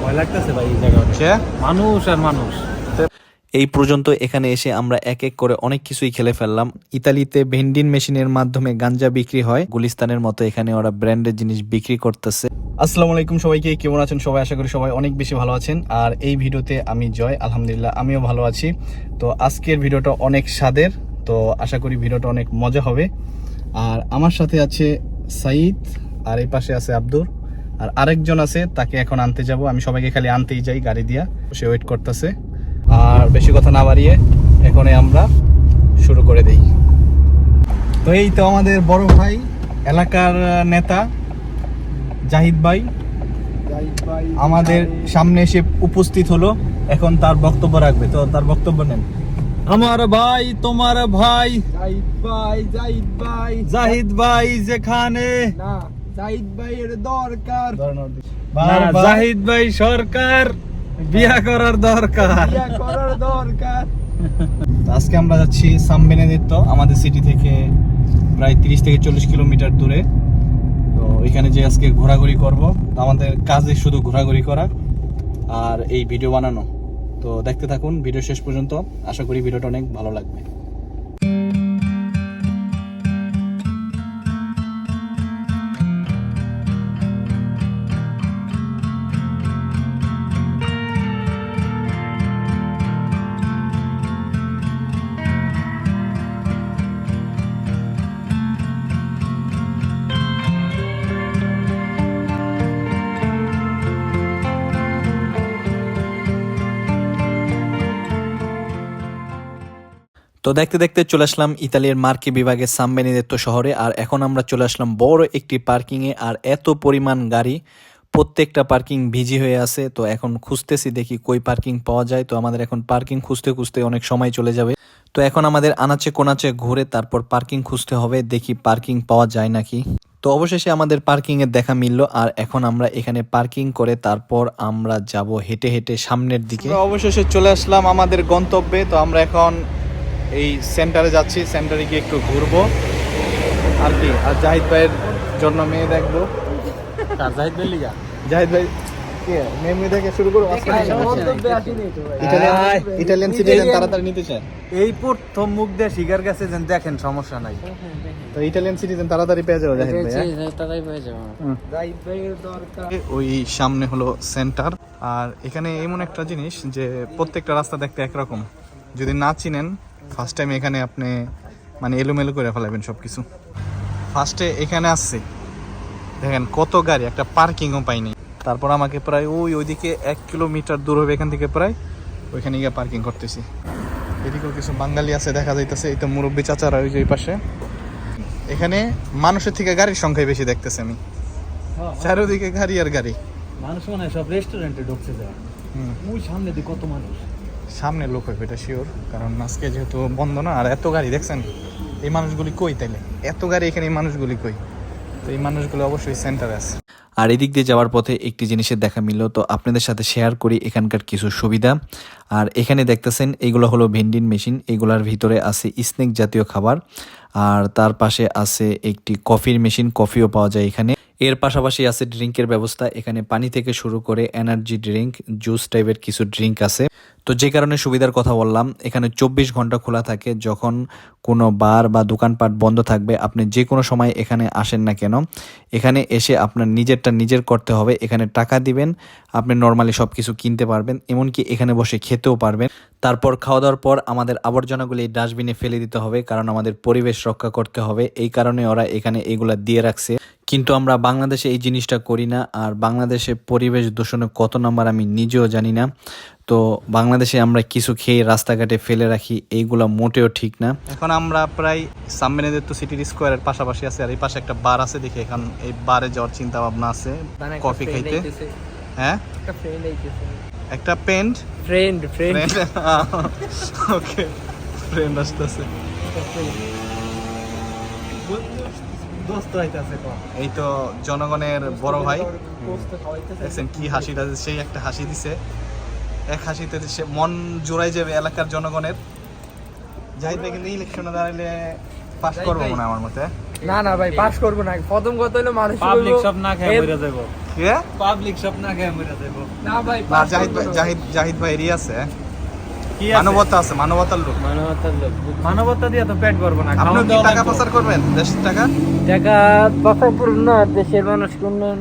ভয় লাগতেছে ভাই এই জায়গা মানুষ আর মানুষ। এই পর্যন্ত এখানে এসে আমরা এক এক করে অনেক কিছুই খেলে ফেললাম। ইতালিতে ভেন্ডিং মেশিনের মাধ্যমে গাঞ্জা বিক্রি হয়, গুলিস্তানের মতো এখানে ওরা ব্র্যান্ডের জিনিস বিক্রি করতেছে। আসসালামু আলাইকুম সবাইকে, কেমন আছেন সবাই? আশা করি সবাই অনেক বেশি ভালো আছেন। আর এই ভিডিওতে আমি জয়, আলহামদুলিল্লাহ আমিও ভালো আছি। তো আজকের ভিডিওটা অনেক স্বাদের, তো আশা করি ভিডিওটা অনেক মজা হবে। আর আমার সাথে আছে সাইদ, আর এই পাশে আছে আব্দুর, আর আরেকজন আছে, তাকে এখন আনতে যাব। আমি সবাইকে খালি আনতেই যাই গাড়ি দিয়া, সে ওয়েট করতেছে। আর বেশি কথা না বাড়িয়ে এখনই আমরা শুরু করে দেই। তো এই তো আমাদের বড় ভাই, এলাকার নেতা জাহিদ ভাই আমাদের সামনে এসে উপস্থিত হলো। এখন তার বক্তব্য রাখবে, তো তার বক্তব্য নেন। আমার ভাই, তোমার ভাই জাহিদ ভাই যেখানে জাহিদ ভাইয়ের দরকার, জাহিদ ভাই সরকার বিয়া করার দরকার। আজকে আমরা যাচ্ছি সান বেনেদিতো, আমাদের সিটি থেকে প্রায় 30 থেকে 40 কিলোমিটার দূরে। তো এখানে যে আজকে ঘোরাঘুরি করব, আমাদের কাজে শুধু ঘোরাঘুরি করা আর এই ভিডিও বানানো। তো দেখতে থাকুন ভিডিও শেষ পর্যন্ত, আশা করি ভিডিওটা অনেক ভালো লাগবে। তো দেখতে দেখতে চলে আসলাম ইতালির মার্কি বিভাগের সান বেনেদিতো শহরে। আর এখন আমরা চলে আসলাম বড় একটি পার্কিংয়ে। আর এত পরিমাণ গাড়ি, প্রত্যেকটা পার্কিং ভিজি হয়ে আছে। তো এখন খুঁজতেছি দেখি কই পার্কিং পাওয়া যায়। তো আমাদের এখন পার্কিং খুঁজতে খুঁজতে অনেক সময় চলে যাবে। তো এখন আমাদের আনাচে কোনাচে ঘুরে তারপর পার্কিং খুঁজতে হবে, দেখি পার্কিং পাওয়া যায় নাকি। তো অবশেষে আমাদের পার্কিং এর দেখা মিলল। আর এখন আমরা এখানে পার্কিং করে তারপর আমরা যাব হেঁটে হেঁটে সামনের দিকে। অবশেষে চলে আসলাম আমাদের গন্তব্যে। তো আমরা এখন এই সেন্টারে যাচ্ছি, সেন্টারে গিয়ে একটু ঘুরবো আর কি। আর জাহিদ ভাইয়ের জন্য মেয়ে দেখবো। জাহিদ ভাই লিগা জাহিদ ভাই মেয়ে দেখে শুরু করবো। ইটালিয়ান সিটিজেন তাড়াতাড়ি নিতে চায়। এই প্রথম মুখ দিয়ে শিকার কাছে দেখেন, সমস্যা নাই। তো ইটালিয়ান সিটিজেন তাড়াতাড়ি পেয়ে যাবো জাহিদ ভাই। ওই সামনে হলো সেন্টার। আর এখানে এমন একটা জিনিস যে প্রত্যেকটা রাস্তা দেখতে একরকম, যদি না চিনেন ফার্স্ট টাইম এখানে আপনি মানে এলোমেলো করে ফেলাবেন সবকিছু। ফার্স্টে এখানে আসছে দেখেন কত গাড়ি, একটা পার্কিংও পাইনি। তারপর আমাকে প্রায় ওইদিকে 1 কিলোমিটার দূর হবে এখান থেকে, প্রায় ওইখানে গিয়ে পার্কিং করতেছি। এদিকেও কিছু বাঙালি আছে দেখা যাইতেছে, এই তো মুরব্বী চাচারা ওই যে ওই পাশে। এখানে মানুষের থেকে গাড়ির সংখ্যাই বেশি দেখতেছে আমি, চারিদিকে গাড়ি আর গাড়ি। মানুষ মানে সব রেস্টুরেন্টে ঢুকছে যায়। ওই সামনে দিয়ে কত মানুষ, সামনে লোক হবে এটা শিওর, কারণ আজকে যেহেতু বন্ধ না। আর এত গাড়ি দেখছেন, এই মানুষগুলি কই তাইলে? এত গাড়ি এখানে, এই মানুষগুলি কই? তো এই মানুষগুলো অবশ্যই সেন্টারে আছে। আর এদিক দিয়ে যাওয়ার পথে একটি জিনিসের দেখা মিলল, তো আপনাদের সাথে শেয়ার করি এখানকার কিছু সুবিধা। আর এখানে দেখতেছেন এইগুলো হলো ভেন্ডিং মেশিন, এগুলার ভিতরে আছে স্ন্যাক জাতীয় খাবার। আর তার পাশে আছে একটি কফির মেশিন, কফিও পাওয়া যায় এখানে। এর পাশাপাশি আছে ড্রিঙ্কের ব্যবস্থা, এখানে পানি থেকে শুরু করে এনার্জি ড্রিঙ্ক, জুস টাইপের কিছু ড্রিঙ্ক আছে। তো যে কারণে সুবিধার কথা বললাম, এখানে 24 ঘন্টা খোলা থাকে। যখন কোনো বার বা দোকানপাট বন্ধ থাকবে, আপনি যে কোনো সময় এখানে আসেন না কেন, এখানে এসে আপনার নিজেরটা নিজের করতে হবে। এখানে টাকা দিবেন, আপনি নর্মালি সব কিছু কিনতে পারবেন, এমনকি এখানে বসে খেতেও পারবেন। তারপর খাওয়া দাওয়ার পর আমাদের আবর্জনাগুলি ডাস্টবিনে ফেলে দিতে হবে, কারণ আমাদের পরিবেশ রক্ষা করতে হবে। এই কারণে ওরা এখানে এগুলা দিয়ে রাখছে। কিন্তু আমরা বাংলাদেশে এই জিনিসটা করি না। আর বাংলাদেশে পরিবেশ দূষণে কত নাম্বার আমি নিজেও জানি না। তো বাংলাদেশে আমরা কিছু খেয়ে রাস্তাঘাটে ফেলে রাখি, এইগুলা মোটেও ঠিক না। এখন আমরা প্রায় সান বেনেদিতো সিটি স্কোয়ারের পাশাপাশি আছে। আর এই পাশে একটা বার আছে, দেখি এখন এই বারে যাওয়ার চিন্তা ভাবনা আছে কফি খাইতে। হ্যাঁ, একটা ফ্রেন্ড ওকে, ফ্রেন্ড আসতেছে। এই তো জনগণের বড় ভাই, দেখছেন কি হাসিটা, সেই একটা হাসি দিছে। এক হাসিতে সে মন জোড়াই যাবে এলাকার জনগণের। জাহিদ ভাই কিন্তু ইলেকশনে দাঁড়াইলে পাস করবো মনে আমার মতে। না না ভাই, পাস করবো না। প্রথম কথা হলো মানুষ পাবলিক সব না খেয়ে মরে যাবো। কে পাবলিক সব না গায়ে মরে যাবো না ভাই না জাহিদ ভাই এরই আছে কি মানবতা আছে মানবতার লোক মানবতার লোক মানবতা দিয়ে তো পেট ভরবো না আপনি কি টাকা পাচার করবেন দেশের টাকা টাকা বাসায় করুন না দেশের মানুষ উন্নয়ন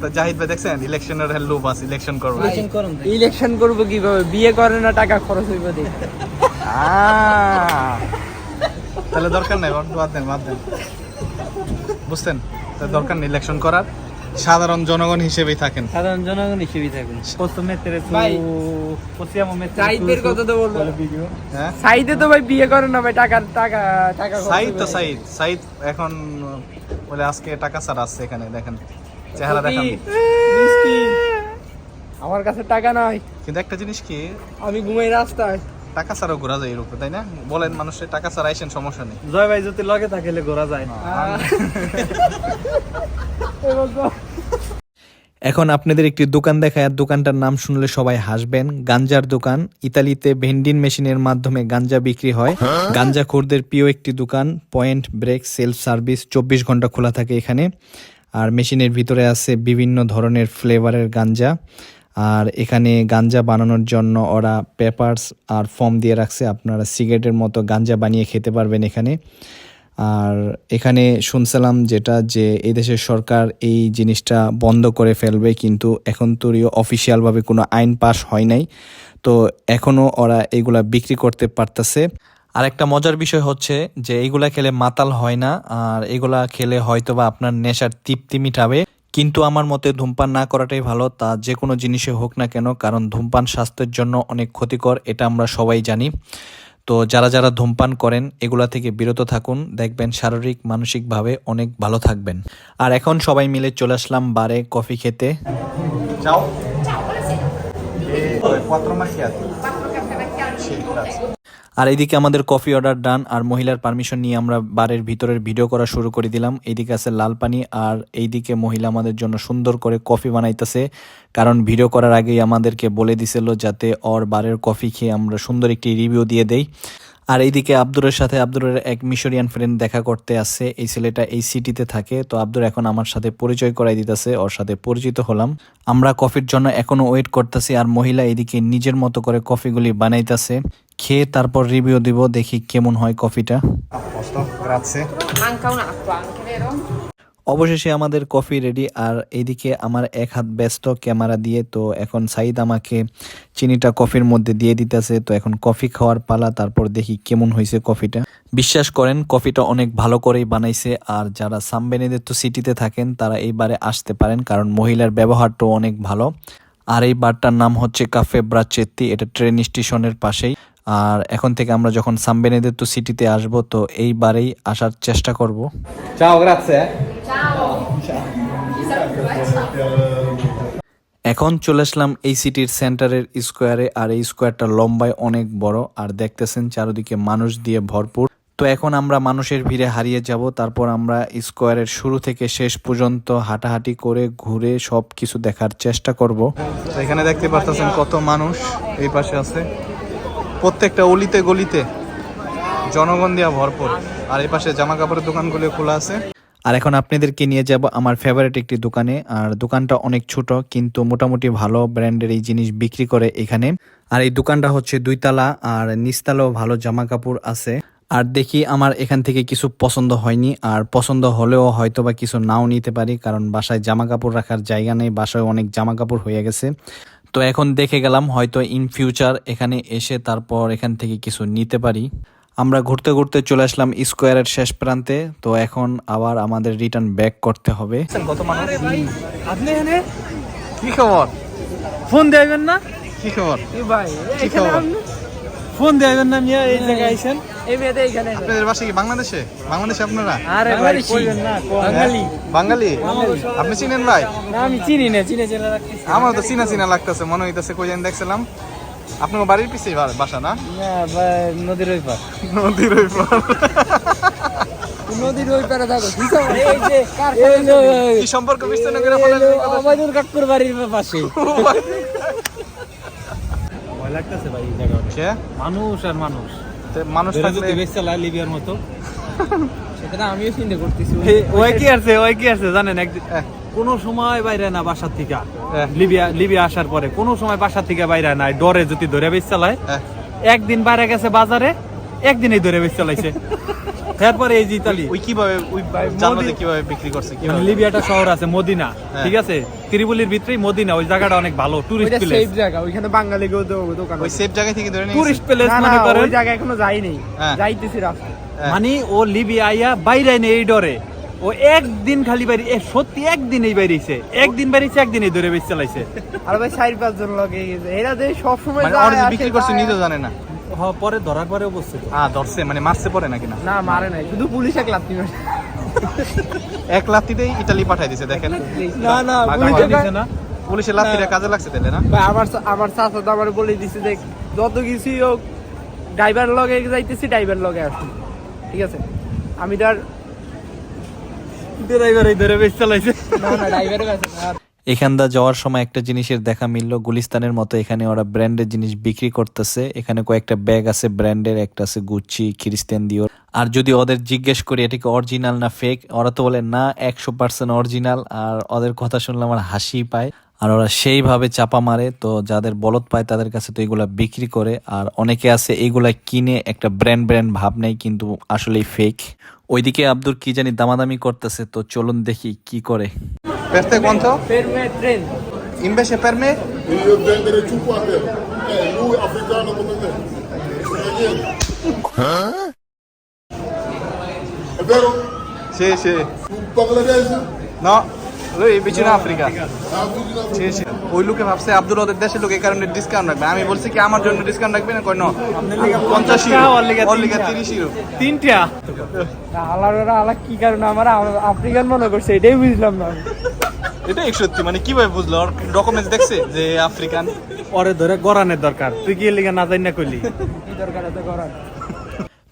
তো জাহিদ ভাই দেখছেন ইলেকশনের লোভ আছে ইলেকশন করবে করুন ইলেকশন করবো কিভাবে বিয়ে করে না টাকা খরচ হইব দেখ তাহলে দরকার নাই বাদ দেন বুঝছেন তাহলে দরকার নেই ইলেকশন করার সাধারণ জনগণ হিসেবেই থাকেন সাধারণ জনগণ হিসেবেই থাকুন প্রথমে তেরে ভাই, পশ্চিমা মেতে সাইদের কথা তো বলবো ভিডিও হ্যাঁ সাইদে তো ভাই বিয়ে করে না ভাই টাকা টাকা টাকা খরচ সাইদ তো হইবে। সাইদ এখন বলে আজকে টাকা ছাড়া আসছে এখানে দেখেন চেহারা দেখান মিষ্টি। আমার কাছে টাকা নাই কিন্তু একটা জিনিস কি আমি ঘুমাই রাস্তায় টাকা ছাড়াও ঘোরা যায় এরকম তাই না বলেন মানুষের টাকা ছাড়া আইসেন সমস্যা নেই জয় ভাই যদি লগে থাকলে ঘোরা যায় না এখন আপনাদের একটি দোকান দেখায় আর দোকানটার নাম শুনলে সবাই হাসবেন গাঞ্জার দোকান ইতালিতে ভেন্ডিং মেশিনের মাধ্যমে গাঞ্জা বিক্রি হয় গাঞ্জাখোরদের প্রিয় একটি দোকান পয়েন্ট ব্রেক সেলফ সার্ভিস 24 ঘন্টা খোলা থাকে এখানে আর মেশিনের ভিতরে আছে বিভিন্ন ধরনের ফ্লেভারের গাঞ্জা আর এখানে গাঞ্জা বানানোর জন্য ওরা পেপারস আর ফর্ম দিয়ে রাখছে আপনারা সিগারেটের মতো গাঞ্জা বানিয়ে খেতে পারবেন এখানে আর এখানে শুনছিলাম যেটা যে এই দেশের সরকার এই জিনিসটা বন্ধ করে ফেলবে কিন্তু এখন তো অফিসিয়ালভাবে কোনো আইন পাস হয় নাই তো এখনও ওরা এগুলা বিক্রি করতে পারতেছে আর একটা মজার বিষয় হচ্ছে যে এইগুলা খেলে মাতাল হয় না আর এগুলা খেলে হয়তোবা আপনার নেশার তৃপ্তি মিটাবে কিন্তু আমার মতে ধূমপান না করাটাই ভালো তা যে কোনো জিনিসে হোক না কেন কারণ ধূমপান স্বাস্থ্যের জন্য অনেক ক্ষতিকর এটা আমরা সবাই জানি তো যারা ধূমপান করেন এগুলা থেকে বিরত থাকুন দেখবেন শারীরিক মানসিকভাবে অনেক ভালো থাকবেন আর এখন সবাই মিলে চলে আসলাম বারে কফি খেতে যাও আর এইদিকে আমাদের কফি অর্ডার ডান আর মহিলার পারমিশন নিয়ে আমরা বারের ভিতরের ভিডিও করা শুরু করে দিলাম এইদিকে আছে লাল পানি আর এইদিকে মহিলা আমাদের জন্য সুন্দর করে কফি বানাইতেছে কারণ ভিডিও করার আগেই আমাদেরকে বলে দিছিল যাতে ওর বারের কফি খেয়ে আমরা সুন্দর একটি রিভিউ দিয়ে দেই আর এইদিকে আব্দুরের সাথে আব্দুরের এক মিশরিয়ান ফ্রেন্ড দেখা করতে আসছে এই ছেলেটা এই সিটিতে থাকে তো আব্দুর এখন আমার সাথে পরিচয় করাই দিতেছে ওর সাথে পরিচিত হলাম আমরা কফির জন্য এখনো ওয়েট করতেছি আর মহিলা এদিকে নিজের মতো করে কফিগুলি বানাইতেছে খেয়ে তারপর রিভিউ দিব দেখি কেমন হয় কফিটা Manca un'acqua anche, vero? অবশেষে আমাদের কফি রেডি আর এইদিকে আমার এক হাত ব্যস্ত ক্যামেরা দিয়ে তো এখন সাইদ আমাকে চিনিটা কফির মধ্যে দিয়ে দিতেছে তো এখন কফি খাওয়ার পালা তারপর দেখি কেমন হয়েছে কফিটা বিশ্বাস করেন কফিটা অনেক ভালো করেই বানাইছে আর যারা সান বেনেদেতো সিটিতে থাকেন তারা এই বারে আসতে পারেন কারণ মহিলার ব্যবহারটাও অনেক ভালো আর এই বারটার নাম হচ্ছে কাফে ব্রাচেত্তি এটা ট্রেন স্টেশনের পাশেই আর এখন থেকে আমরা যখন সান বেনেদেতো সিটিতে আসব তো এইবারেই আসার চেষ্টা করব চাও গ্রাzie এখন চলে আসলাম এই সিটির সেন্টারের স্কোয়ারে আর এই স্কোয়ারটা লম্বায় অনেক বড় আর দেখতেছেন চারিদিকে মানুষ দিয়ে ভরপুর তো এখন আমরা মানুষের ভিড়ে হারিয়ে যাব তারপর আমরা স্কোয়ারের শুরু থেকে শেষ পর্যন্ত হাঁটাহাঁটি করে ঘুরে সব কিছু দেখার চেষ্টা করব এখানে দেখতে পাচ্ছেন কত মানুষ এই পাশে আছে প্রত্যেকটা অলিতে গলিতে জনগণ দিয়া ভরপুর আর এই পাশে জামা কাপড়ের দোকানগুলো খোলা আছে আর এখন আপনাদেরকে নিয়ে যাব আমার ফেভারিট একটি দোকানে আর দোকানটা অনেক ছোট কিন্তু মোটামুটি ভালো ব্র্যান্ডের এই জিনিস বিক্রি করে এখানে আর এই দোকানটা হচ্ছে 2 তলা আর নিচতলাও ভালো জামা কাপড় আছে আর দেখি আমার এখান থেকে কিছু পছন্দ হয়নি আর পছন্দ হলেও হয়তোবা কিছু নাও নিতে পারি কারণ বাসায় জামা কাপড় রাখার জায়গা নেই বাসায় অনেক জামা কাপড় হয়ে গেছে তো এখন দেখে গেলাম হয়তো ইন ফিউচার এখানে এসে তারপর এখান থেকে কিছু নিতে পারি আমরা ঘুরতে ঘুরতে চলে আসলাম স্কোয়ারের শেষ প্রান্তে তো এখন আবার আমাদের রিটার্ন ব্যাক করতে হবে কত মানুষ আপনি এখানে কি খবর ফোন দেবেন না কি খবর এই ভাই কি এখানে খবর আপনি ফোন দেবেন না মিয়া এই জায়গায় আইছেন এই মেয়েদের এখানে আপনাদের বাসা কি বাংলাদেশে আপনারা আরে ভাই কইবেন না বাঙালি বাঙালি আপনি চিনেন ভাই না আমি চিনি না চিনে চেনা রাখতেছি আমার তো চিনা চিনা লাগতেছে মনে হইতেছে কই জানি দেখছিলাম আপনার বাড়ির পিছেই বাসা না না ভাই নদীর ওই পার নদীর ওই পার নদীর ওই পারে থাকো কি খবর এই যে কি সম্পর্ক বিস্তার করে বলেন আমাদের কাকুর বাড়ির পাশে ভয় লাগতেছে ভাই এই জায়গাটা মানুষ আর মানুষ মানুষ থাকলে যদি বেশ চালায় লিবিয়ার মতো সেটা আমিও চিন্তা করতেছি ওই কি আছে জানেন একদিন কোনো সময় বাইরে না বাসার থেকে হ্যাঁ। লিবিয়া আসার পরে কোনো সময় বাসার থেকে বাইরে নাই, ডরে যদি ধরে বেচ চালায়। একদিন বাইরে গেছে বাজারে, একদিনই ধরে বেচ চালাইছে। তারপরে এই যে ইতালি, ওই কিভাবে ওই জান্নাতে কিভাবে বিক্রি করছে মানে কিভাবে? লিবিয়াটা শহর আছে মদিনা, হ্যাঁ। ঠিক আছে, ত্রিপলির ভিতরেই মদিনা, ওই জায়গাটা অনেক ভালো টুরিস্ট ওইটা প্লেস। সেফ জায়গা, ওইখানে বাঙালি কেউ দোকান ওই সেফ জায়গা থেকে ধরে নিয়ে টুরিস্ট প্লেস না না মনে করেন, ওই জায়গা এখনো যাইনি, হ্যাঁ। যাইতেছি রাস্তায়। মানে ও লিবিয়া আইয়া বাইরে নেই এই ডরে, ও একদিন খালি বাইরে, সত্যি একদিনই বাইরেছে, একদিন বাইরেছে, একদিনই ধরে বেচ চালাইছে। আর ভাই 4-5 জন লগে গেছে, এরা যে সব সময় মানে ওর যে বিক্রি করছে নিজেও জানে না। পরে ধরার পরে অবস্থিত ধরছে মানে মারছে পরে নাকি না? না মারে নাই, শুধু পুলিশ এক লাথি মারে। এক লাত্তিতেই ইতালি পাঠাই দিছে দেখেন। না না পুলিশে পুলিশে না পুলিশের লাত্তিটা কাজে লাগছে তাহলে না? ভাই আমার চাচা তো আমার বলে দিছে যে যত কিছুই হোক ড্রাইভার লগে যাইতেছি, ড্রাইভার লগে আসি, ঠিক আছে। আমি তার ড্রাইভারই ধরে বেচ চালাইছে। না না ড্রাইভারের কাছে না। এখানটা যাওয়ার সময় একটা জিনিসের দেখা মিললো, গুলিস্তানের মতো এখানে ওরা ব্র্যান্ডের জিনিস বিক্রি করতেছে। এখানে কয়েকটা ব্যাগ আছে ব্র্যান্ডের, একটা আছে গুচি, ক্রিস্টিয়ান দিওর। আর যদি ওদের জিজ্ঞেস করি এটা কি অরিজিনাল না ফেক, ওরা তো বলে না 100% অরিজিনাল। আর ওদের কথা শুনলে আমার হাসি পায়, আর ওরা সেইভাবে চাপা মারে। তো যাদের বলদ পায় তাদের কাছে তো এগুলা বিক্রি করে, আর অনেকে আছে এইগুলা কিনে একটা ব্র্যান্ড ভাব নেই, কিন্তু আসলেই ফেক। ওইদিকে আব্দুর কি জানি দামাদামি করতেছে, তো চলুন দেখি কি করে। Peste quanto? Ferme tren. Invece per me? Io vendere 5 lui africano come me. Straniero. È vero? Sì, sì. Tu bangladese? No, lui vicino Africa. Ah, tu di là. জি জি। ওই লোকে ভাবছে আব্দুল ওদের দেশের লোক, এই কারণে ডিসকাউন্ট রাখবে। আমি বলছি কি আমার জন্য ডিসকাউন্ট রাখবে না, কই ন 50 ইউরো, ওর লিগা 30 ইউরো। তিনটা আলাদা কি কারণে আমার আফ্রিকান মনে করছে, এটাই বুঝলাম না। এটাই সত্যি, মানে কিভাবে বুঝলো? ওর ডকুমেন্টস দেখছে যে আফ্রিকান। পরে ধরে গরানের দরকার, তুই কি লিগা না জানি না কইলি। কি দরকার এত করার?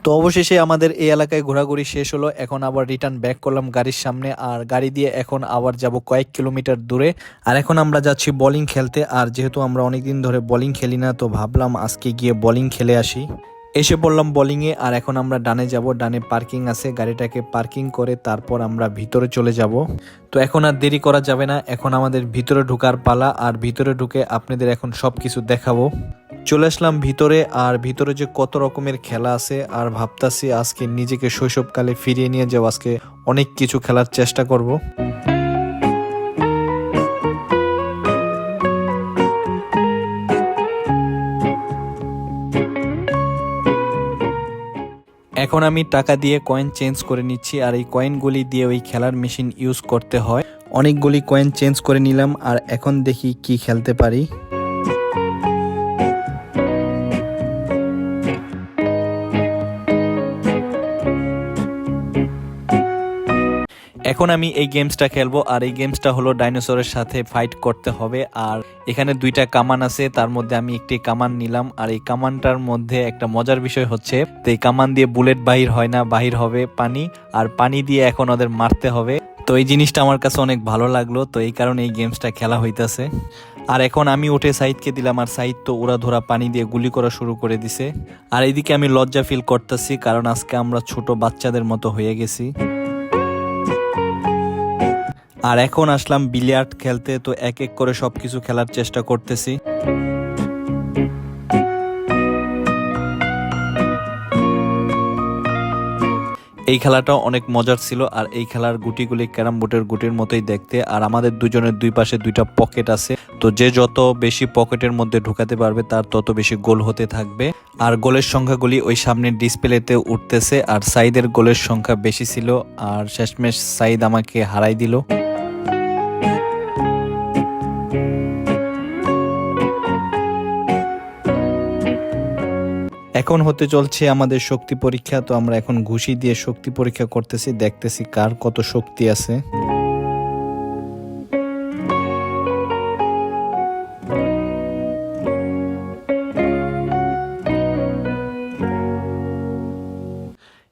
তো অবশেষে আমাদের এই এলাকায় ঘোরাঘুরি শেষ হলো। এখন আবার রিটার্ন ব্যাক করলাম গাড়ির সামনে, আর গাড়ি দিয়ে এখন আবার যাব কয়েক কিলোমিটার দূরে। আর এখন আমরা যাচ্ছি বোলিং খেলতে। আর যেহেতু আমরা অনেকদিন ধরে বোলিং খেলি না, তো ভাবলাম আজকে গিয়ে বোলিং খেলে আসি। এসে পড়লাম বোলিংয়ে, আর এখন আমরা ডানে যাব। ডানে পার্কিং আছে, গাড়িটাকে পার্কিং করে তারপর আমরা ভিতরে চলে যাব। তো এখন আর দেরি করা যাবে না, এখন আমাদের ভিতরে ঢোকার পালা। আর ভিতরে ঢুকে আপনাদের এখন সব কিছু দেখাবো। চলে আসলাম ভিতরে, আর ভিতরে যে কত রকমের খেলা আছে, আর ভাবতাছি আজকে নিজেকে শৈশবকালে ফিরিয়ে নিয়ে যাও, আজকে অনেক কিছু খেলার চেষ্টা করব। এখন আমি টাকা দিয়ে কয়েন চেঞ্জ করে নিচ্ছি, আর এই কয়েনগুলি দিয়ে ওই খেলার মেশিন ইউজ করতে হয়। অনেকগুলি কয়েন চেঞ্জ করে নিলাম, আর এখন দেখি কি খেলতে পারি। এখন আমি এই গেমসটা খেলবো, আর এই গেমসটা হলো ডাইনোসরের সাথে ফাইট করতে হবে। আর এখানে 2টা কামান আছে, তার মধ্যে আমি একটি কামান নিলাম। আর এই কামানটার মধ্যে একটা মজার বিষয় হচ্ছে, তো এই কামান দিয়ে বুলেট বাহির হয় না, বাহির হবে পানি, আর পানি দিয়ে এখন ওদের মারতে হবে। তো এই জিনিসটা আমার কাছে অনেক ভালো লাগলো, তো এই কারণে এই গেমসটা খেলা হইতাছে। আর এখন আমি উঠে সাইদকে দিলাম, আর সাইদ তো উড়া ধরা পানি দিয়ে গুলি করা শুরু করে দিছে। আর এইদিকে আমি লজ্জা ফিল করতেছি, কারণ আজকে আমরা ছোট বাচ্চাদের মতো হয়ে গেছি। আর এখন আসলাম বিলিয়ার্ড খেলতে, তো এক এক করে সবকিছু খেলার চেষ্টা করতেছি। এই খেলাটা অনেক মজার ছিল, আর এই খেলার গুটিগুলি ক্যারাম বোর্ডের গুটির মতোই দেখতে। আর আমাদের দুজনের দুই পাশে 2টা পকেট আছে, তো যে যত বেশি পকেটের মধ্যে ঢুকাতে পারবে তার তত বেশি গোল হতে থাকবে। আর গোলের সংখ্যাগুলি ওই সামনের ডিসপ্লেতে উঠতেছে, আর সাইদের গোলের সংখ্যা বেশি ছিল, আর শেষমেশ সাইদ আমাকে হারাই দিল। এখন হতে চলছে আমাদের শক্তি পরীক্ষা, তো আমরা এখন ঘুষি দিয়ে শক্তি পরীক্ষা করতেছি, দেখতেছি কার কত শক্তি আছে।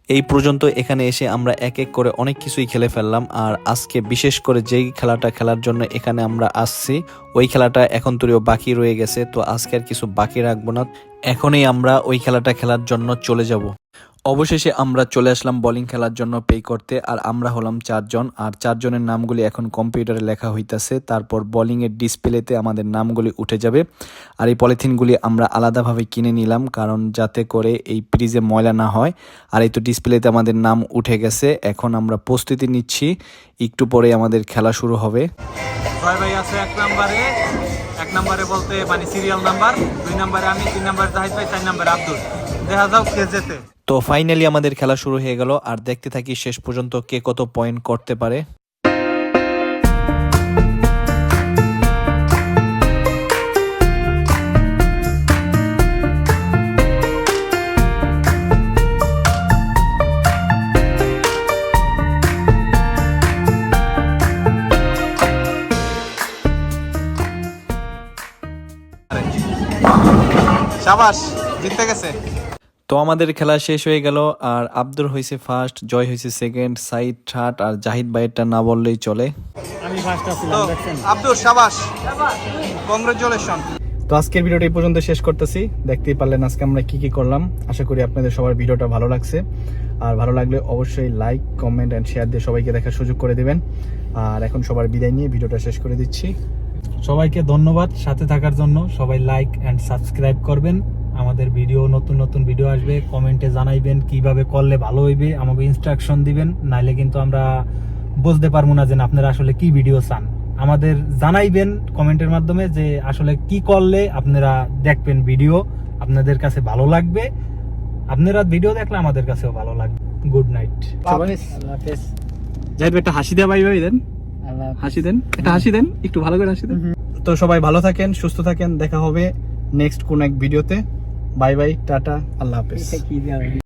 এই পর্যন্ত এখানে এসে আমরা এক এক করে অনেক কিছুই খেলে ফেললাম। আর আজকে বিশেষ করে যেই খেলাটা খেলার জন্য এখানে আমরা আসছি, ওই খেলাটা এখন তোরও বাকি রয়ে গেছে, তো আজকে আর কিছু বাকি রাখবো না, এখনই আমরা ওই খেলাটা খেলার জন্য চলে যাব। অবশেষে আমরা চলে আসলাম বোলিং খেলার জন্য পে করতে। আর আমরা হলাম 4 জন, আর 4 জনের নামগুলি এখন কম্পিউটারে লেখা হইতাছে। তারপর বোলিংয়ের ডিসপ্লেতে আমাদের নামগুলি উঠে যাবে। আর এই পলিথিনগুলি আমরা আলাদাভাবে কিনে নিলাম, কারণ যাতে করে এই প্রিজে ময়লা না হয়। আর এই তো ডিসপ্লেতে আমাদের নাম উঠে গেছে। এখন আমরা প্রস্তুতি নিচ্ছি, একটু পরে আমাদের খেলা শুরু হবে। জয় ভাই আছে 1 নম্বরে বলতে মানে সিরিয়াল নাম্বার, 2 নম্বরে আমি, 3 নম্বরে জাহিদ ভাই, 4 নম্বরে আব্দুল। দেখা যাও কে জেতে। তো ফাইনালি আমাদের খেলা শুরু হয়ে গেল, আর দেখতে থাকি শেষ পর্যন্ত কে কত পয়েন্ট করতে পারে। শাবাশ, জিতে গেছে। তো আমাদের খেলা শেষ হয়ে গেল, আর আব্দুর হয়েছে ফার্স্ট, জয় হয়েছে সেকেন্ড, সাইদ থার্ড, আর জাহিদ ভাইয়েরটা না বললেই চলে। আব্দুল শাবাশ, কংগ্রেচুলেশন। তো আজকের ভিডিওটা এই পর্যন্ত শেষ করতেছি। দেখতেই পারলেন আজকে আমরা কি কি করলাম। আশা করি আপনাদের সবার ভিডিওটা ভালো লাগছে, আর ভালো লাগলে অবশ্যই লাইক, কমেন্ট অ্যান্ড শেয়ার দিয়ে সবাইকে দেখার সুযোগ করে দিবেন। আর এখন সবার বিদায় নিয়ে ভিডিওটা শেষ করে দিচ্ছি। সবাইকে ধন্যবাদ সাথে থাকার জন্য। সবাই লাইক এন্ড সাবস্ক্রাইব করবেন। আমাদের ভিডিও নতুন নতুন ভিডিও আসবে, কমেন্টে জানাইবেন কিভাবে করলে ভালো হইবে, আমাকে ইনস্ট্রাকশন দিবেন, নাইলে কিন্তু আমরা বুঝতে পারবো না যে আপনারা আসলে কি ভিডিও চান। আমাদের জানাইবেন কমেন্টের মাধ্যমে যে আসলে কি করলে আপনারা দেখবেন ভিডিও আপনাদের কাছে ভালো লাগবে। আপনারা ভিডিও দেখলে আমাদের কাছেও ভালো লাগবে। গুড নাইট সবাই। জাহিদ ভাই একটা হাসি দেন, ভাই ভাই দেন, হাসি দেন, একটা হাসি দেন, একটু ভালো করে হাসি দেন। তো সবাই ভালো থাকেন, সুস্থ থাকেন, দেখা হবে নেক্সট কোন এক ভিডিওতে। বাই বাই, টাটা, আল্লাহ হাফেজ।